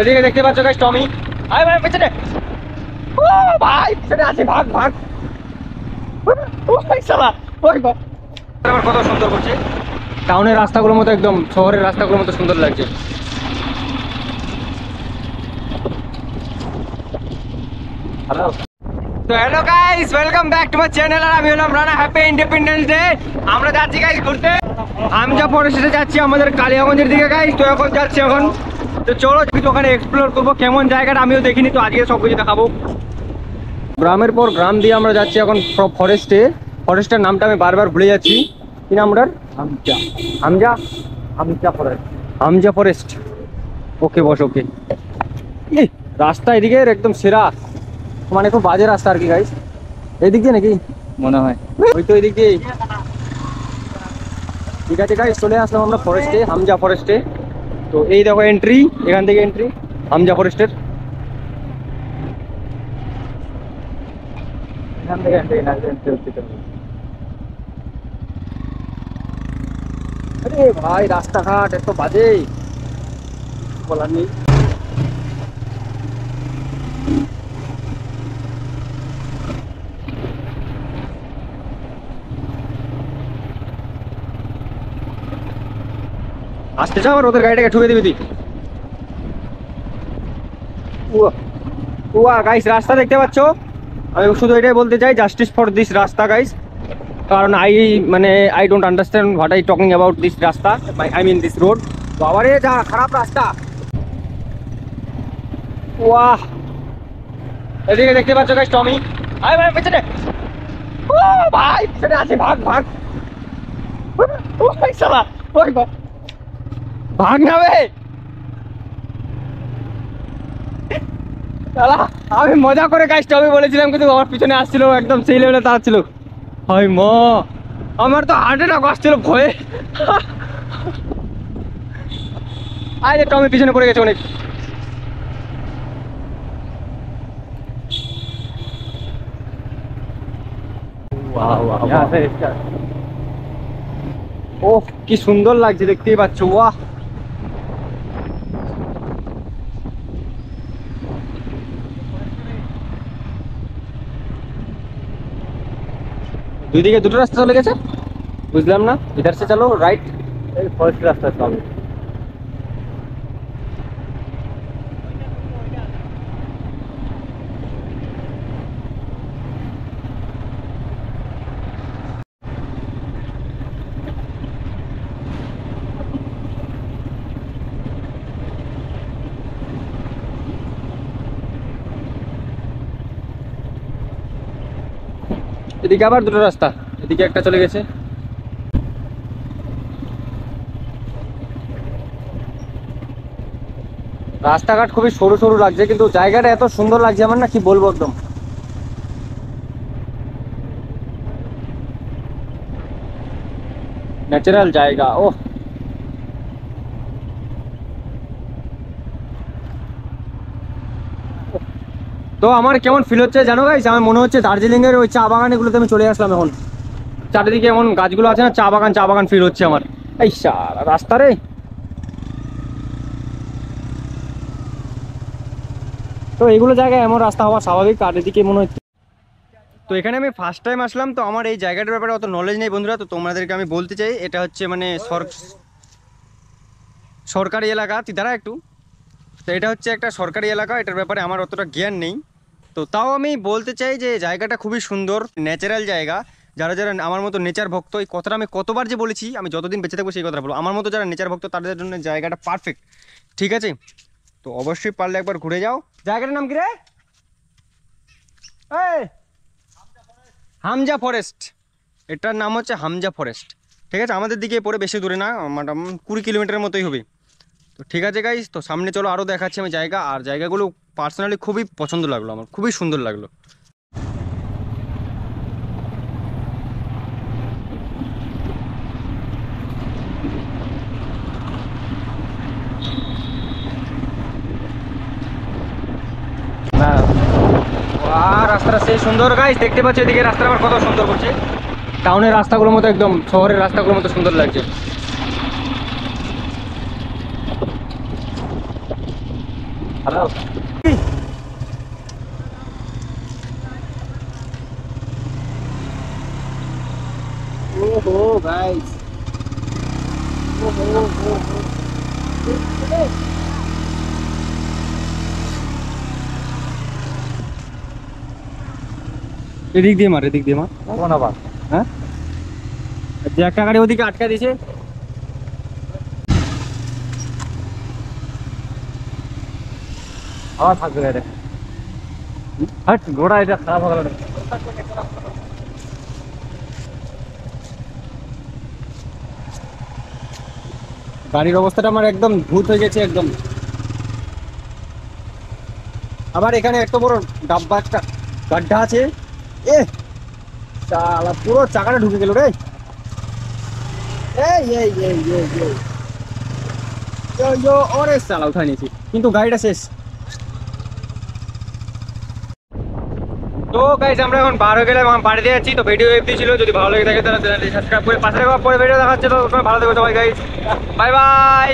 এদিকে দেখতে পাচ্ছ গাইস টমি। আয় ভাই পেছনে। ও ভাই পেছনে আছে, ভাগ ভাগ। ও ভাই শালা, ওই ভাই আমার কত সুন্দর করছে। টাউনের রাস্তাগুলোর মতো একদম শহরের রাস্তাগুলোর মতো সুন্দর লাগছে। হ্যালো, তো hello guys, welcome back to my channel. আর আমি হলাম রানা। Happy independence day. আমরা যাচ্ছি গাইস ঘুরতে। হামজা ফরেস্টে যাচ্ছি আমাদের কালিয়াগঞ্জের দিকে গাইস। তো এখন যাচ্ছি এখন, তো চলো কিছু ওখানে এক্সপ্লোর করবো কেমন জায়গাটা আমিও দেখিনি, তো আজকে সব কিছু দেখাবো। গ্রামের পর গ্রাম দিয়ে আমরা যাচ্ছি এখন ফরেস্টে। ফরেস্টের নামটা আমি বারবার ভুলে যাচ্ছি। কি নাম ওটার? হামজা। হামজা হামজা ফরেস্ট। হামজা ফরেস্ট। ওকে বস, ওকে। রাস্তা এদিকে একদম সেরা, মানে খুব বাজে রাস্তা আর কি গাইস। এদিক দিয়ে নাকি মনে হয়, ওই তো এদিক দিয়ে। ঠিক আছে গাইস, চলে আসলাম আমরা ফরেস্টে, হামজা ফরেস্টে। তো এই দেখো এন্ট্রি, এখান থেকে এন্ট্রি হামজা ফরেস্টের। এখান থেকে এন্ট্রি হচ্ছে। আরে ভাই রাস্তাঘাট এত বাজে, বলার নেই। আসতে চাও আর ওদের গাড়িটাকে ঠুকে দিবি তুই। গাইস রাস্তা দেখতে পাচ্ছ? আমি শুধু এটাই বলতে চাই, জাস্টিস ফর দিস রাস্তা গাইস। কারণ I don't understand what I talking about this রাস্তা, আই মিন দিস রোড। বাবারে যা খারাপ রাস্তা। ওয়াহ, এদিকে দেখতে পাচ্ছ গাইস টমি। আয় ভাই পেছনে। ও ভাই পেছনে আছে, ভাগ ভাগ। ও ভাই শালা, ওই ভাই ভাগ না বে শালা। আমি মজা করে গাইস টমি বলেছিলাম, কিন্তু আমার পিছনে আসছিল একদম সেই লেভেলে তাড়াচ্ছিল। হাই মা, আমার তো হার্ট অ্যাটাক আসছিল ভয়ে। আয় যে টমি পিছনে পড়ে গেছে অনেক। ওহ কি সুন্দর লাগছে, দেখতেই পাচ্ছ। ওয়াহ, দুই দিকে দুটো রাস্তা চলে গেছে, বুঝলাম না। ইধার সে চলো রাইট, ফরেস্ট রাস্তা চলো। এদিকে আবার দুটো রাস্তা, এদিকে একটা চলে গেছে। রাস্তাঘাট খুবই সরু সরু লাগছে, কিন্তু জায়গাটা এত সুন্দর লাগছে আমার, না কি বলবো, একদম ন্যাচারাল জায়গা। ও তো আমার কেমন ফিল হচ্ছে জানো গাইস? আমার মনে হচ্ছে দার্জিলিং এর ওই চা বাগানগুলোতে আমি চলে আসলাম এখন। চারিদিকে এমন গাছগুলো আছে না, চা বাগান ফিল হচ্ছে আমার। এই সারা রাস্তা রে। তো এইগুলো জায়গায় এমন রাস্তা হওয়া স্বাভাবিক, আর এদিকে মনে হচ্ছে। তো এখানে আমি ফার্স্ট টাইম আসলাম, তো আমার এই জায়গাটার ব্যাপারে অত নলেজ নেই বন্ধুরা। তো তোমাদেরকে আমি বলতে চাই, এটা হচ্ছে মানে সরকারি এলাকা। দাঁড়া একটু। তো এটা হচ্ছে একটা সরকারি এলাকা, এটার ব্যাপারে আমার অতটা জ্ঞান নেই। তো তাও আমি বলতে চাই যে জায়গাটা খুবই সুন্দর, ন্যাচারাল জায়গা। যারা যারা আমার মতো নেচার ভক্ত, এই কথাটা আমি কতবার যে বলেছি, আমি যতদিন বেঁচে থাকবো সেই কথাটা বলবো। আমার মতো যারা নেচার ভক্ত তাদের জন্য জায়গাটা পারফেক্ট, ঠিক আছে? তো অবশ্যই পারলে একবার ঘুরে যাও। জায়গাটার নাম কি রে? এই হামজা ফরেস্ট। এটার নাম হচ্ছে হামজা ফরেস্ট, ঠিক আছে? আমাদের দিকে পড়ে, বেশি দূরে না, 20 কিলোমিটারের মতোই হবে। তো ঠিক আছে গাইস, তো সামনে চলো আরও দেখাচ্ছি আমি জায়গা। আর জায়গাগুলো পার্সোনালি খুবই পছন্দ লাগলো আমার, খুবই সুন্দর লাগলো। রাস্তাটা সেই সুন্দর গাইস, দেখতে পাচ্ছি এদিকে রাস্তাটা আবার কত সুন্দর করছে। টাউনের রাস্তাগুলোর মতো একদম শহরের রাস্তাগুলোর মতো সুন্দর লাগছে। হ্যালো ओहो गाइस এদিক দিয়ে মার কোন আবার হ্যাঁ যে একটা গাড়ি ওদিকে আটকা দিয়েছে আবার থাকবে রে হট ঘোড়া এটা খারাপ হয়ে গেল গাড়ির অবস্থাটা আমার একদম ভূত হয়ে গেছে একদম আবার এখানে এত বড় ডাব্বা একটা গাড্ডা আছে এ শালা পুরো চাকাটা ঢুকে গেল রে এই এই এই এই এই ওরে শালা উঠা নিয়েছি কিন্তু গাড়িটা শেষ তো গাইস আমরা এখন বার হয়ে গেলাম বাড়িতে যাচ্ছি তো ভিডিও এফডি ছিল যদি ভালো লাগে থাকে তাহলে চ্যানেলটি সাবস্ক্রাইব করে পাশে থাকা পরে ভিডিও দেখাচ্ছে তো ভালো থেকো সবাই গাইস বাই বাই